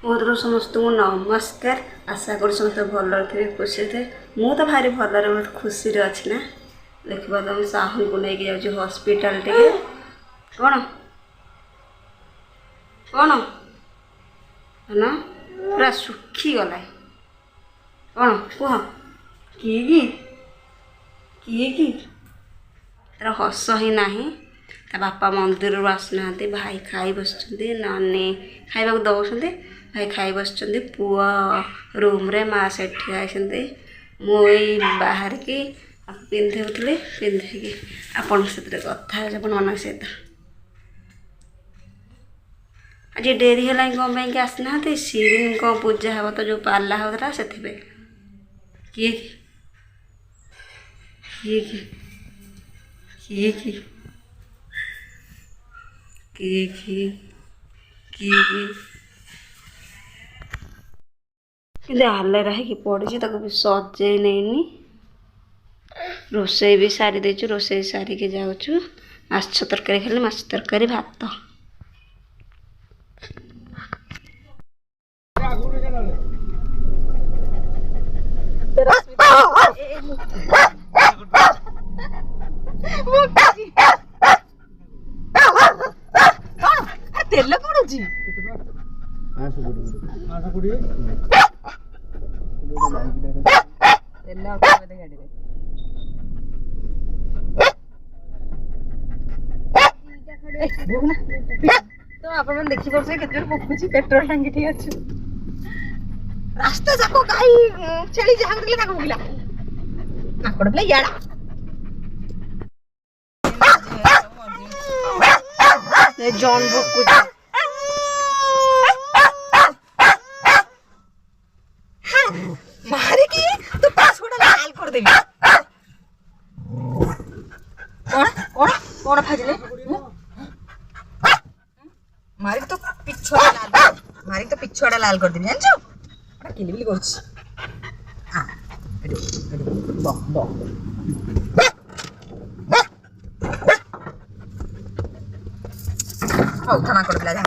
बहुत समस्त को नमस्कार। आशा कर समस्त भल थे खुशी थे। मु तो भारी भल खुशी अच्छी ना। देख तुम साहू को लेकिन जाऊँ हस्पिटाल टे कौन कौन है पूरा सुखी गला कौन कह किए कि तार हस ही ना। ता बापा मंदिर आसना भाई खाई बस नानी खाइबा दौरान भाई खाई बस पुआ रूम रे माँ से आई मुई बाहर की पिंधुली पिंधिकी आपण से कथा मन सहित आज डेरी है कौन पे आसना सीरी कौन पूजा हे तो जो पाला होता से किए किए किए किए किए हाल रही पड़ी भी सजे नहीं रोसे भी सारी देचु रोसे सारिके जाऊँ माछ तरकारी खाली माछ तरकारी भात तेल पड़ुची तो आप देखी पारे के पकुची पेट्रोल टांगी ठीक अच्छे रास्ता जाक गाई छेली जहाँ गले पकला नाकड़ पे याड़ा जॉन पकुची मारे की तो पासवर्ड लाल कर देबी कौन कौन फाजिले मारी तो पिछुआड़ा लाल कर देबी जानछो अरे किलिबिली करछि आ ब ब हौ थाना कर दिला जहाँ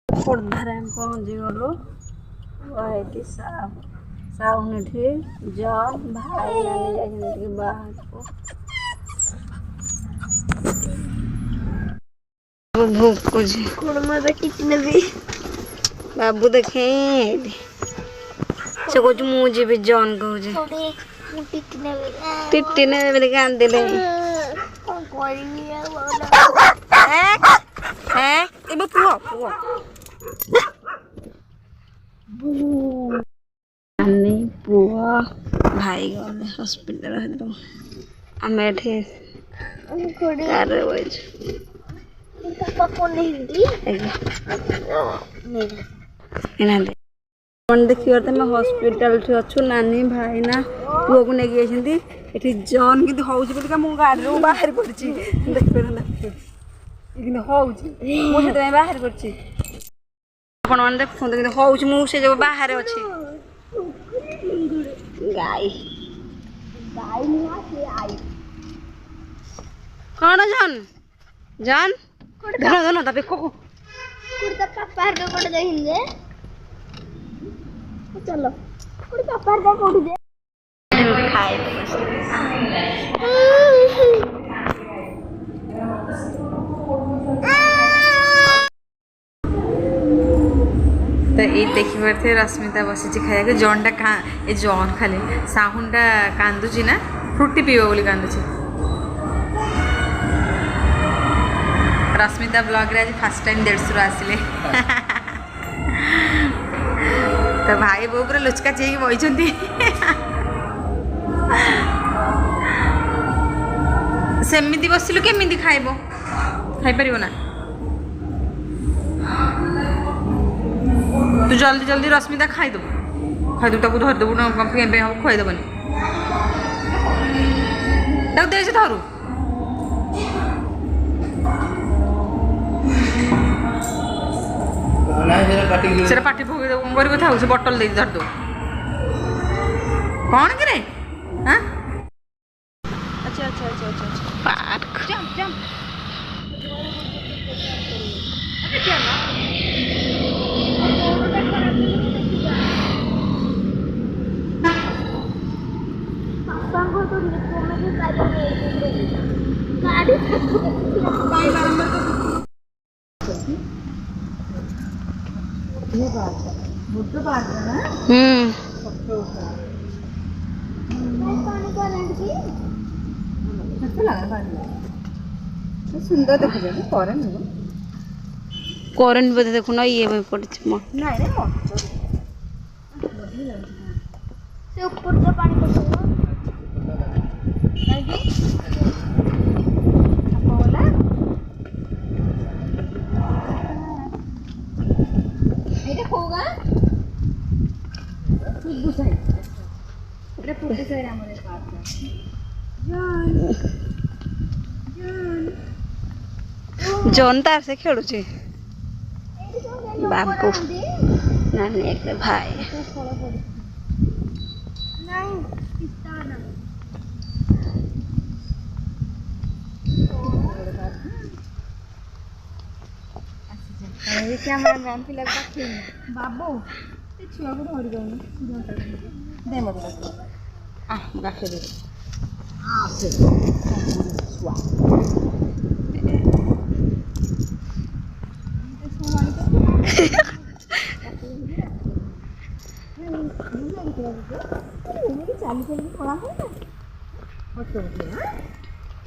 खोर्धारे पहुँच गलु वही साउन जन भाई नानी जाए बाहर को भूख कितने भी बाबू देखे से कह मुझे भी जन कहे टिट्टी ने मेरे कांदे ले पुआ पुआ नानी पुआ भाई गले हस्पिटाल आम एठे देखिए तुम हस्पिटाल अच्छु नानी भाई ना पुआ को लेकिन ये जन कि हूँ मुझे गाड़ी बाहर कर बाहर कर देखते हूँ मुझे जो बाहर अच्छी गाई कौन जन जन धन धन तबे को पापा के कोड दहिंजे चलो कोड पापा के कोड दे खाए तो ये देखी पारे रश्मिता बसी खाया जॉन टा ये जॉन खाली साहुन टा कांदुची ना फ्रुटी पीव बोली कांदुची रश्मिता ब्लॉग रे आज फर्स्ट टाइम 150 आसिले तो भाई बो पूरा लुचका चेक बही सेमती बसिलु केमिति खाइबो खाई परिबो ना तू जल्दी जल्दी रश्मिता खाईदेबू ताको धरदेबू ना खुआईदेबनी ताको दे से धरू से पाटी भोग कर था से बटल दे धर दो कौन कि हाँ अच्छा अच्छा अच्छा अच्छा पार्क जंप जंप सुंदर देखा जाए करेन्ट बोधे देखुन ये पड़े जन तार से खेलुचे बाबू नानी एक भाई कैमरामैन की लगता बाबू छुआ को धरी जाऊनी दे मत आ गाखे दे छुआ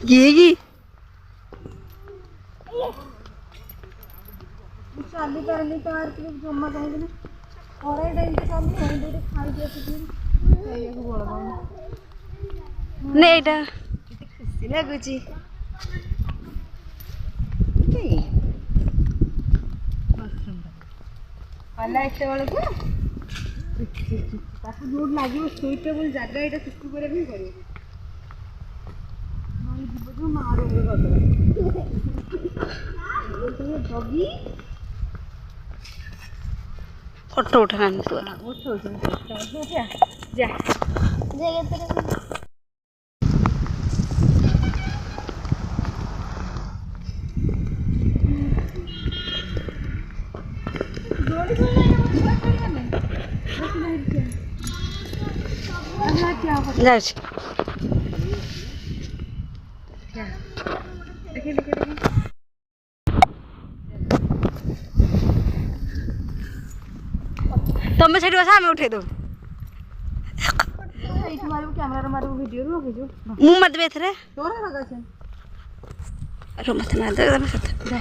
ये चाली करनी तो यार प्लीज जम्मा कहीं ना और ये टाइम पे चाली होने दे खाई दिया तो फिर ये को बोल रहा नहीं एटा खुशी लागुची पाला एते वाले को ताकू जोड़ लागियो सुइटेबल जगह एटा सुकु करे भी करियो मारी जीव जो मारो रे गदरा ये डॉगी फोटो उठाना तो उठो जा जा ये तेरे जाउछ तमे छेड़ी बसा हमें उठे दो कैमरा मारो वीडियो रो भेजो मुंह मत बेथ रे तोरा लगा छे अरे मत ना दे दे दे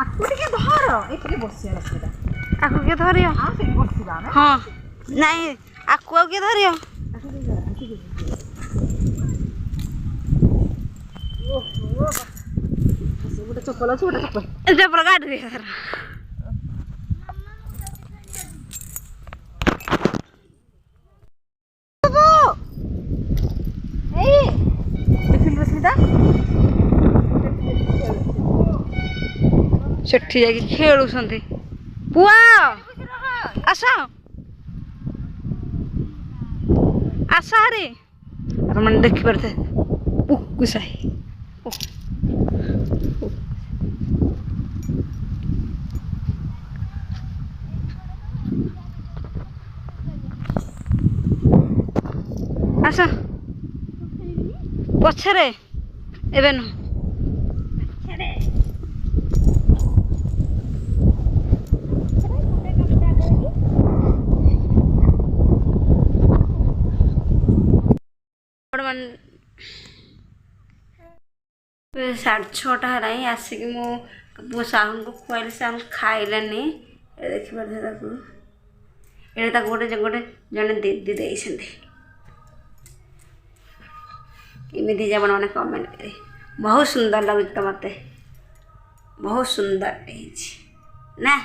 आकु टिके धर एठे बसिया रास्ता आकु के धरियो आ से बसिबा ना हां नहीं आकु के धरियो ओहो से गोटे चप्पल अछि गोटे चप्पल एटा पर गाड़ रे यार सेठी जाके खेलुछंती पुआ आस आस रे अरे मन देखि परथे पुक्कु साही आस पछरे एबे न साढ़े 6टा है आसिक मो साहू को खुआल साहू खाइलानी देखिए गोटे गोटे जड़े दीदी देते इमती जब मैंने कमेंट करे बहुत सुंदर लगे तो मत बहुत सुंदर ना।